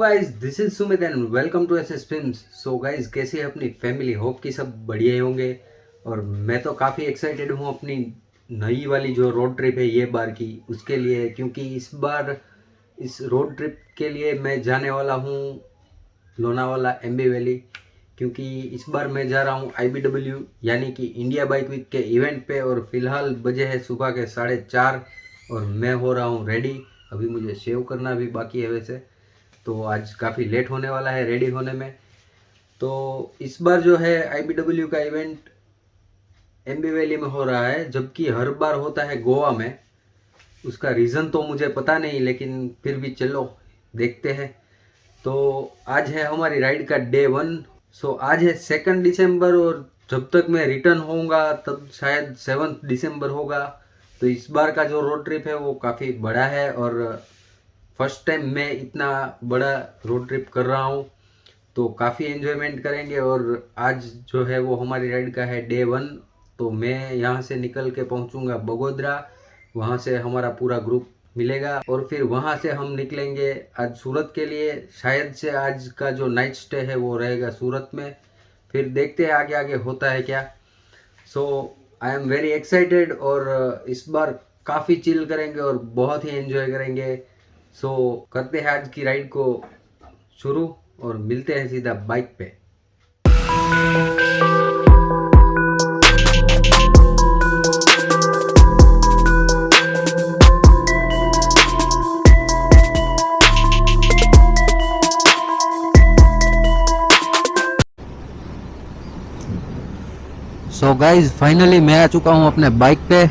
Guys, this is Sumit and welcome to SS films. So guys, कैसी है अपनी family? Hope कि सब बढ़िया ही होंगे। और मैं तो काफ़ी एक्साइटेड हूँ अपनी नई वाली जो रोड ट्रिप है ये बार की, उसके लिए, क्योंकि इस बार इस रोड ट्रिप के लिए मैं जाने वाला हूँ लोनावाला एमबी वैली। क्योंकि इस बार मैं जा रहा हूँ IBW यानी कि इंडिया बाइक वीक के इवेंट पे। और फिलहाल बजे है सुबह के 4:30 और मैं हो रहा हूँ रेडी। अभी मुझे शेव करना भी बाकी है वैसे, तो आज काफ़ी लेट होने वाला है रेडी होने में। तो इस बार जो है IBW का इवेंट एमबी वैली में हो रहा है, जबकि हर बार होता है गोवा में। उसका रीज़न तो मुझे पता नहीं, लेकिन फिर भी चलो देखते हैं। तो आज है हमारी राइड का डे 1। सो आज है 2 दिसंबर और जब तक मैं रिटर्न होऊंगा तब शायद 7 दिसंबर होगा। तो इस बार का जो रोड ट्रिप है वो काफ़ी बड़ा है और फर्स्ट टाइम मैं इतना बड़ा रोड ट्रिप कर रहा हूँ, तो काफ़ी एंजॉयमेंट करेंगे। और आज जो है वो हमारी राइड का है डे 1। तो मैं यहाँ से निकल के पहुँचूँगा बगोदरा, वहाँ से हमारा पूरा ग्रुप मिलेगा और फिर वहाँ से हम निकलेंगे आज सूरत के लिए। शायद से आज का जो नाइट स्टे है वो रहेगा सूरत में, फिर देखते हैं आगे आगे होता है क्या। सो आई एम वेरी एक्साइटेड और इस बार काफ़ी चिल करेंगे और बहुत ही एंजॉय करेंगे। सो करते हैं आज की राइड को शुरू और मिलते हैं सीधा बाइक पे। सो गाइज, फाइनली मैं आ चुका हूँ अपने बाइक पे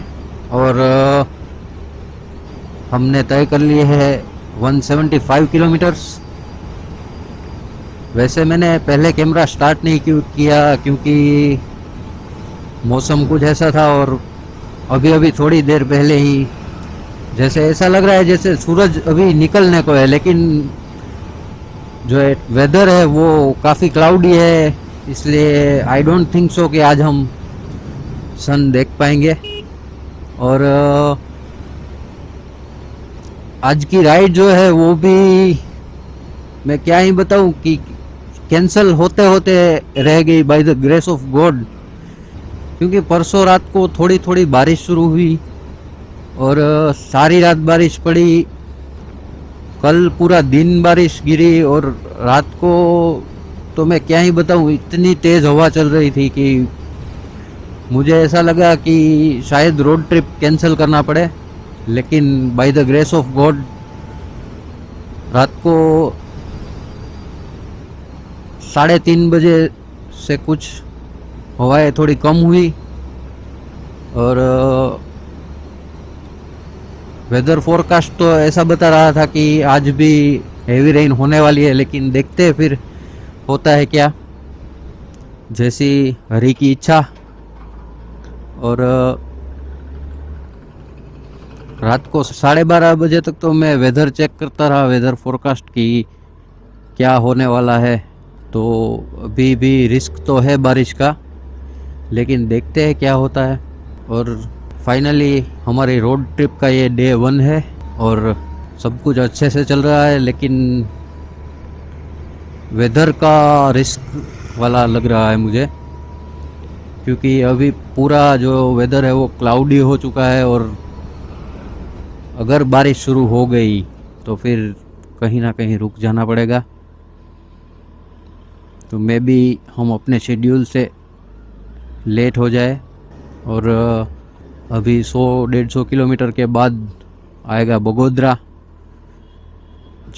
और हमने तय कर लिए है 175 किलोमीटर्स। वैसे मैंने पहले कैमरा स्टार्ट नहीं किया क्योंकि मौसम कुछ ऐसा था और अभी अभी थोड़ी देर पहले ही जैसे ऐसा लग रहा है जैसे सूरज अभी निकलने को है, लेकिन जो वेदर है वो काफ़ी क्लाउडी है, इसलिए आई डोंट थिंक सो कि आज हम सन देख पाएंगे। और आज की राइड जो है वो भी मैं क्या ही बताऊं कि कैंसिल होते होते रह गई by the grace of God, क्योंकि परसों रात को थोड़ी थोड़ी बारिश शुरू हुई और सारी रात बारिश पड़ी। कल पूरा दिन बारिश गिरी और रात को तो मैं क्या ही बताऊं, इतनी तेज़ हवा चल रही थी कि मुझे ऐसा लगा कि शायद रोड ट्रिप कैंसिल करना पड़े। लेकिन by the grace of God रात को 3:30 बजे से कुछ हवाएं थोड़ी कम हुई और वेदर फोरकास्ट तो ऐसा बता रहा था कि आज भी हेवी रेन होने वाली है, लेकिन देखते हैं फिर होता है क्या, जैसी हरी की इच्छा। और रात को 12:30 बजे तक तो मैं वेदर चेक करता रहा, वेदर फोरकास्ट की क्या होने वाला है। तो अभी भी रिस्क तो है बारिश का, लेकिन देखते हैं क्या होता है। और फाइनली हमारी रोड ट्रिप का ये डे 1 है और सब कुछ अच्छे से चल रहा है, लेकिन वेदर का रिस्क वाला लग रहा है मुझे, क्योंकि अभी पूरा जो वेदर है वो क्लाउडी हो चुका है और अगर बारिश शुरू हो गई तो फिर कहीं ना कहीं रुक जाना पड़ेगा। तो मे बी हम अपने शेड्यूल से लेट हो जाए। और अभी 100-150 किलोमीटर के बाद आएगा बगोदरा,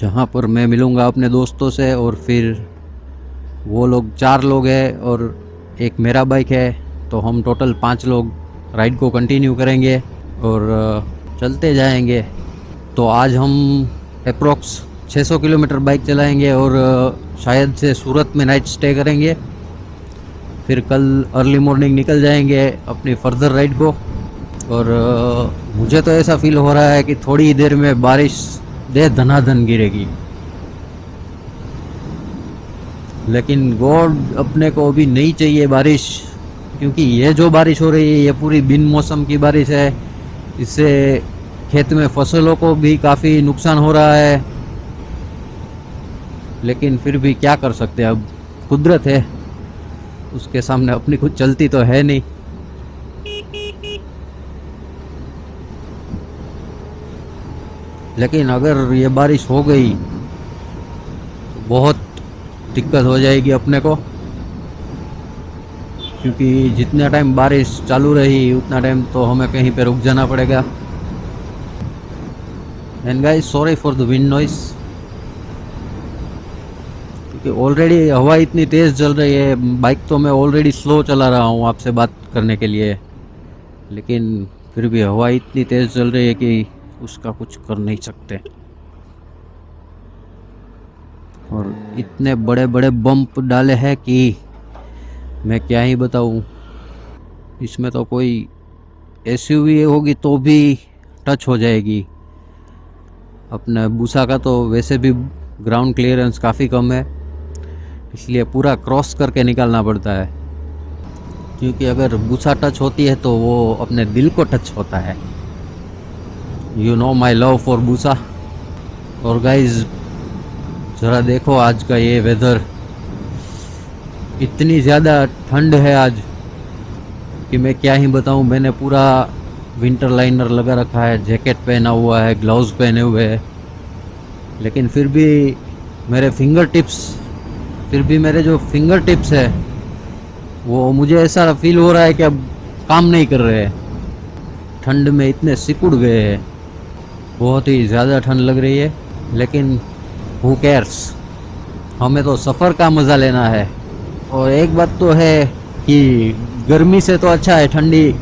जहाँ पर मैं मिलूँगा अपने दोस्तों से। और फिर वो लोग 4 लोग हैं और एक मेरा बाइक है, तो हम टोटल 5 लोग राइड को कंटिन्यू करेंगे और चलते जाएंगे। तो आज हम अप्रोक्स 600 किलोमीटर बाइक चलाएंगे और शायद से सूरत में नाइट स्टे करेंगे। फिर कल अर्ली मॉर्निंग निकल जाएंगे अपनी फर्दर राइड को। और मुझे तो ऐसा फील हो रहा है कि थोड़ी देर में बारिश दे धनाधन गिरेगी, लेकिन गॉड अपने को अभी नहीं चाहिए बारिश, क्योंकि ये जो बारिश हो रही है ये पूरी बिन मौसम की बारिश है। इससे खेत में फसलों को भी काफ़ी नुकसान हो रहा है। लेकिन फिर भी क्या कर सकते हैं, अब कुदरत है, उसके सामने अपनी खुद चलती तो है नहीं। लेकिन अगर ये बारिश हो गई तो बहुत दिक्कत हो जाएगी अपने को, क्योंकि जितना टाइम बारिश चालू रही उतना टाइम तो हमें कहीं पे रुक जाना पड़ेगा। And guys sorry for the wind noise, क्योंकि ऑलरेडी हवा इतनी तेज़ चल रही है। बाइक तो मैं ऑलरेडी स्लो चला रहा हूँ आपसे बात करने के लिए, लेकिन फिर भी हवा इतनी तेज़ चल रही है कि उसका कुछ कर नहीं सकते। और इतने बड़े बड़े बम्प डाले हैं कि मैं क्या ही बताऊँ। इसमें तो कोई एसयूवी होगी तो भी टच हो जाएगी। अपने बूसा का तो वैसे भी ग्राउंड क्लियरेंस काफ़ी कम है, इसलिए पूरा क्रॉस करके निकालना पड़ता है, क्योंकि अगर बूसा टच होती है तो वो अपने दिल को टच होता है। You know my love for बूसा। और गाइज ज़रा देखो आज का ये वेदर, इतनी ज़्यादा ठंड है आज कि मैं क्या ही बताऊं। मैंने पूरा विंटर लाइनर लगा रखा है, जैकेट पहना हुआ है, ग्लव्स पहने हुए हैं, लेकिन फिर भी मेरे जो फिंगर टिप्स है वो मुझे ऐसा फील हो रहा है कि अब काम नहीं कर रहे हैं। ठंड में इतने सिकुड़ गए हैं, बहुत ही ज़्यादा ठंड लग रही है, लेकिन हु केयर्स, हमें तो सफ़र का मज़ा लेना है। और एक बात तो है कि गर्मी से तो अच्छा है ठंडी,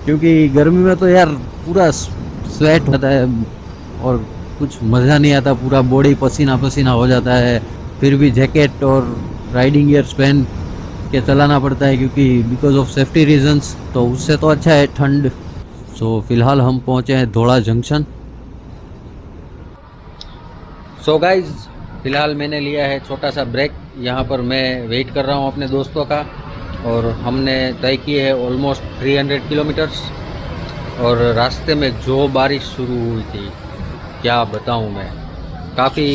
क्योंकि गर्मी में तो यार पूरा स्वेट होता है और कुछ मज़ा नहीं आता, पूरा बॉडी पसीना पसीना हो जाता है। फिर भी जैकेट और राइडिंग गियर्स पहन के चलाना पड़ता है, क्योंकि बिकॉज ऑफ सेफ्टी रीजंस, तो उससे तो अच्छा है ठंड। सो फिलहाल हम पहुँचे हैं धोला जंक्शन। सो गाइज फ़िलहाल मैंने लिया है छोटा सा ब्रेक, यहाँ पर मैं वेट कर रहा हूँ अपने दोस्तों का, और हमने तय किए है ऑलमोस्ट 300 किलोमीटर्स। और रास्ते में जो बारिश शुरू हुई थी क्या बताऊँ मैं, काफ़ी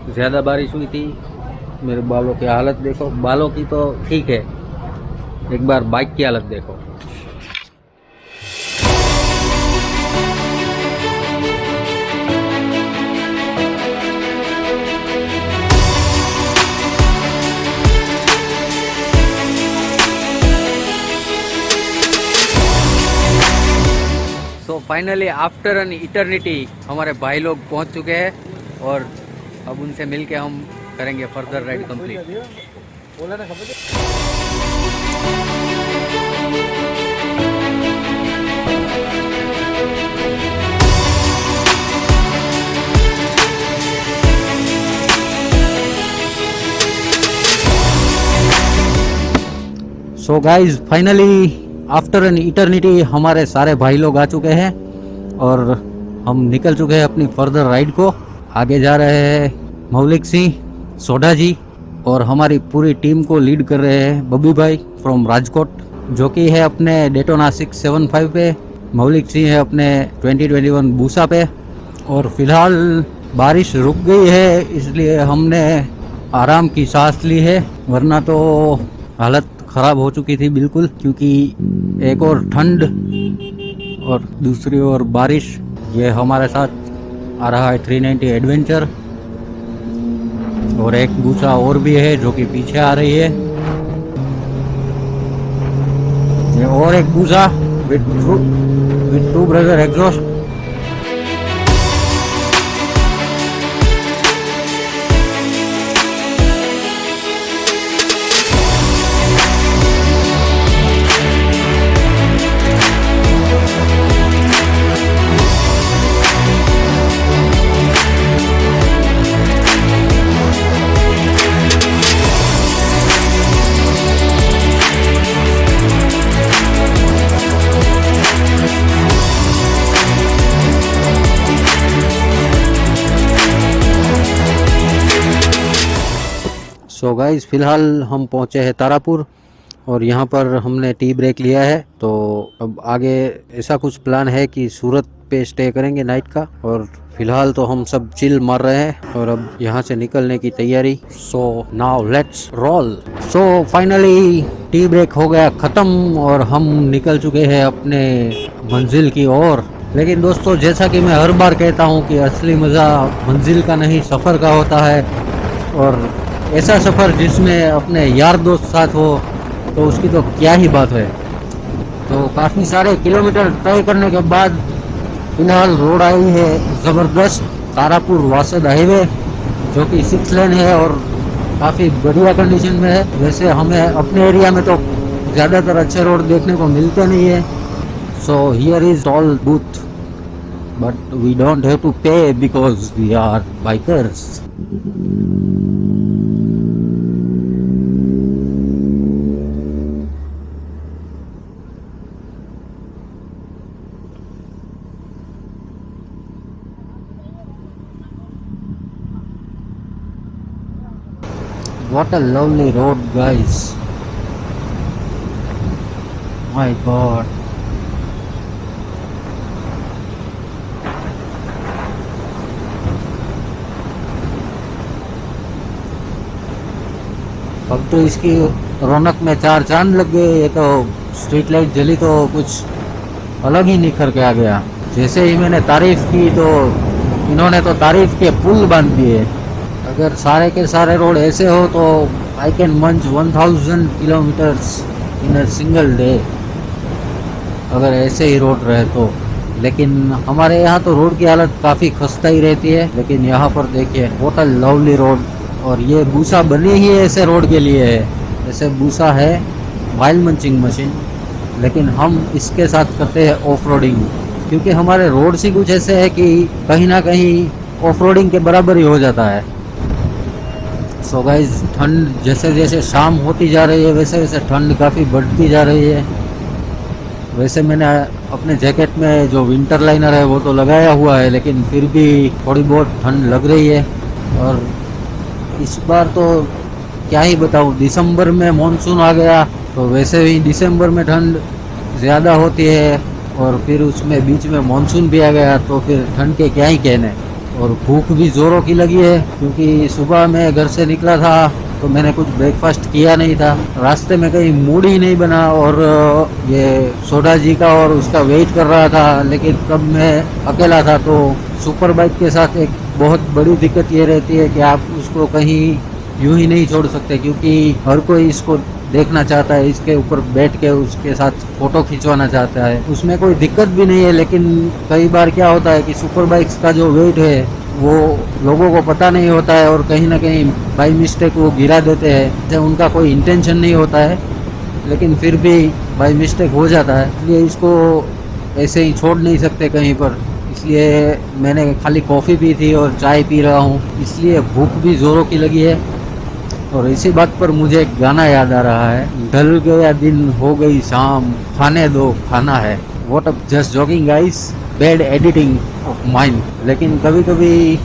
ज़्यादा बारिश हुई थी। मेरे बालों की हालत देखो, बालों की तो ठीक है, एक बार बाइक की हालत देखो। So finally after N eternity हमारे भाई लोग पहुंच चुके हैं, और अब उनसे मिलके हम करेंगे further ride complete. So guys finally after N eternity हमारे सारे भाई लोग आ चुके हैं, और हम निकल चुके हैं अपनी फर्दर राइड को। आगे जा रहे हैं मौलिक सिंह, सोडा जी, और हमारी पूरी टीम को लीड कर रहे हैं बब्बी भाई फ्रॉम राजकोट, जो कि है अपने डेटोना 675 पे। मौलिक सिंह है अपने 2021 बूसा पे। और फिलहाल बारिश रुक गई है, इसलिए हमने आराम की सांस ली है, वरना तो हालत ख़राब हो चुकी थी बिल्कुल, क्योंकि एक और ठंड और दूसरी ओर बारिश। ये हमारे साथ आ रहा है 390 एडवेंचर, और एक बूसा और भी है जो कि पीछे आ रही है। ये और एक बूसा with two brother exhaust. So guys फ़िलहाल हम पहुँचे हैं तारापुर, और यहाँ पर हमने टी ब्रेक लिया है। तो अब आगे ऐसा कुछ प्लान है कि सूरत पे स्टे करेंगे नाइट का। और फिलहाल तो हम सब चिल मार रहे हैं और अब यहाँ से निकलने की तैयारी। So now let's roll. So finally tea break हो गया ख़त्म और हम निकल चुके हैं अपने मंजिल की ओर। लेकिन दोस्तों, जैसा कि मैं हर बार कहता हूँ कि असली मज़ा मंजिल का नहीं सफ़र का होता है। और ऐसा सफ़र जिसमें अपने यार दोस्त साथ हो तो उसकी तो क्या ही बात है। तो काफ़ी सारे किलोमीटर तय करने के बाद फिलहाल रोड आई है ज़बरदस्त तारापुर वासद हाईवे, जो कि 6 लेन है और काफ़ी बढ़िया कंडीशन में है। वैसे हमें अपने एरिया में तो ज़्यादातर अच्छे रोड देखने को मिलते नहीं है। So here is toll booth but we don't have to pay because we are bikers. What a lovely road, guys. My God. अब तो इसकी रौनक में 4 चांद लग गए। ये तो स्ट्रीट लाइट जली तो कुछ अलग ही निखर के आ गया। जैसे ही मैंने तारीफ की तो इन्होंने तो तारीफ के पुल बांध दिए। अगर सारे के सारे रोड ऐसे हो तो आई कैन मंच 1000 kilometres in a single day, अगर ऐसे ही रोड रहे तो। लेकिन हमारे यहाँ तो रोड की हालत काफ़ी खस्ता ही रहती है। लेकिन यहाँ पर देखिए व्हाट अ लवली रोड। और ये बूसा बनी ही ऐसे रोड के लिए है। ऐसे बूसा है वाइल्ड मंचिंग मशीन, लेकिन हम इसके साथ करते हैं ऑफ रोडिंग, क्योंकि हमारे रोड ही कुछ ऐसे है कि कहीं ना कहीं ऑफ रोडिंग के बराबर ही हो जाता है। सो गाइस, ठंड जैसे जैसे शाम होती जा रही है वैसे वैसे ठंड काफ़ी बढ़ती जा रही है। वैसे मैंने अपने जैकेट में जो विंटर लाइनर है वो तो लगाया हुआ है, लेकिन फिर भी थोड़ी बहुत ठंड लग रही है। और इस बार तो क्या ही बताऊँ, दिसंबर में मॉनसून आ गया तो वैसे ही दिसंबर में ठंड ज़्यादा होती है और फिर उसमें बीच में मॉनसून भी आ गया तो फिर ठंड के क्या ही कहने। और भूख भी ज़ोरों की लगी है, क्योंकि सुबह मैं घर से निकला था तो मैंने कुछ ब्रेकफास्ट किया नहीं था। रास्ते में कहीं मूड ही नहीं बना और ये सोडा जी का और उसका वेट कर रहा था। लेकिन तब मैं अकेला था तो सुपर बाइक के साथ एक बहुत बड़ी दिक्कत ये रहती है कि आप उसको कहीं यूं ही नहीं छोड़ सकते, क्योंकि हर कोई इसको देखना चाहता है, इसके ऊपर बैठ के उसके साथ फ़ोटो खिंचवाना चाहता है। उसमें कोई दिक्कत भी नहीं है, लेकिन कई बार क्या होता है कि सुपर बाइक्स का जो वेट है वो लोगों को पता नहीं होता है और कहीं ना कहीं बाई मिस्टेक वो गिरा देते हैं। जैसे उनका कोई इंटेंशन नहीं होता है, लेकिन फिर भी बाई मिस्टेक हो जाता है। इसलिए इसको ऐसे ही छोड़ नहीं सकते कहीं पर। इसलिए मैंने खाली कॉफ़ी पी थी और चाय पी रहा हूँ, इसलिए भूख भी ज़ोरों की लगी है। और इसी बात पर मुझे एक गाना याद आ रहा है, ढल गया दिन हो गई शाम, खाने दो खाना है। What up, just joking guys, bad editing of mind. लेकिन कभी कभी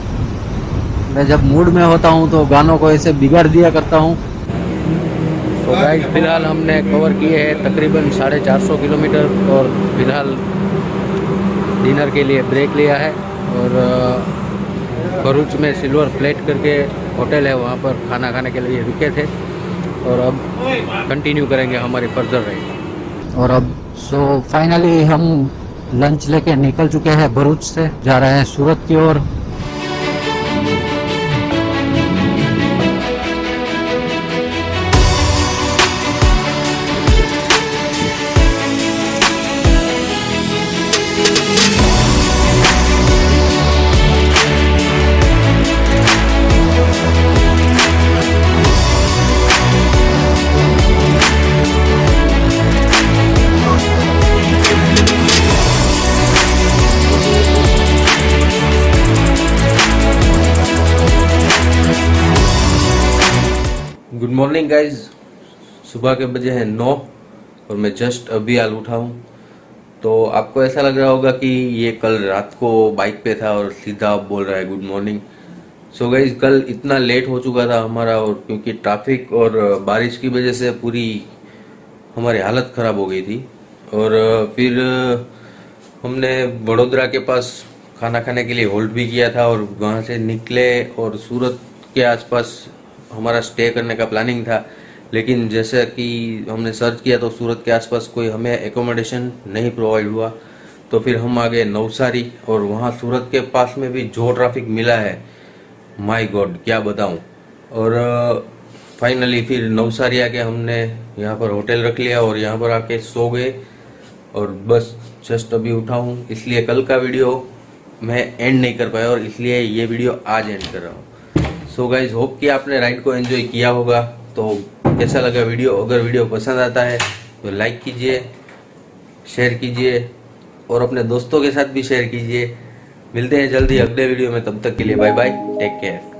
मैं जब मूड में होता हूँ तो गानों को ऐसे बिगाड़ दिया करता हूँ। तो गाइस, फिलहाल हमने कवर किए हैं तकरीबन 450 किलोमीटर और फिलहाल डिनर के लिए ब्रेक लिया है। और भरूच में सिल्वर प्लेट करके होटल है, वहाँ पर खाना खाने के लिए रुके थे और अब कंटिन्यू करेंगे हमारी फर्दर राइड। और अब फाइनली हम लंच लेके निकल चुके हैं भरूच से, जा रहे हैं सूरत की ओर। गुड मॉर्निंग गाइज, सुबह के बजे हैं 9 और मैं जस्ट अभी हाल उठा हूँ। तो आपको ऐसा लग रहा होगा कि ये कल रात को बाइक पे था और सीधा आप बोल रहा है गुड मॉर्निंग। सो गाइज, कल इतना लेट हो चुका था हमारा, और क्योंकि ट्रैफिक और बारिश की वजह से पूरी हमारी हालत ख़राब हो गई थी। और फिर हमने वडोदरा के पास खाना खाने के लिए होल्ड भी किया था और वहाँ से निकले और सूरत के आसपास हमारा स्टे करने का प्लानिंग था। लेकिन जैसे कि हमने सर्च किया तो सूरत के आसपास कोई हमें एकोमोडेशन नहीं प्रोवाइड हुआ, तो फिर हम आ गए नवसारी। और वहाँ सूरत के पास में भी जो ट्रैफिक मिला है, माय गॉड क्या बताऊँ। और फाइनली फिर नवसारी आके हमने यहाँ पर होटल रख लिया और यहाँ पर आके सो गए और बस जस्ट अभी उठा हूँ, इसलिए कल का वीडियो मैं एंड नहीं कर पाया और इसलिए ये वीडियो आज एंड कर रहा हूँ। सो गाइज होप कि आपने राइड को एंजॉय किया होगा। तो कैसा लगा वीडियो? अगर वीडियो पसंद आता है तो लाइक कीजिए, शेयर कीजिए और अपने दोस्तों के साथ भी शेयर कीजिए। मिलते हैं जल्दी अगले वीडियो में, तब तक के लिए बाय बाय, टेक केयर।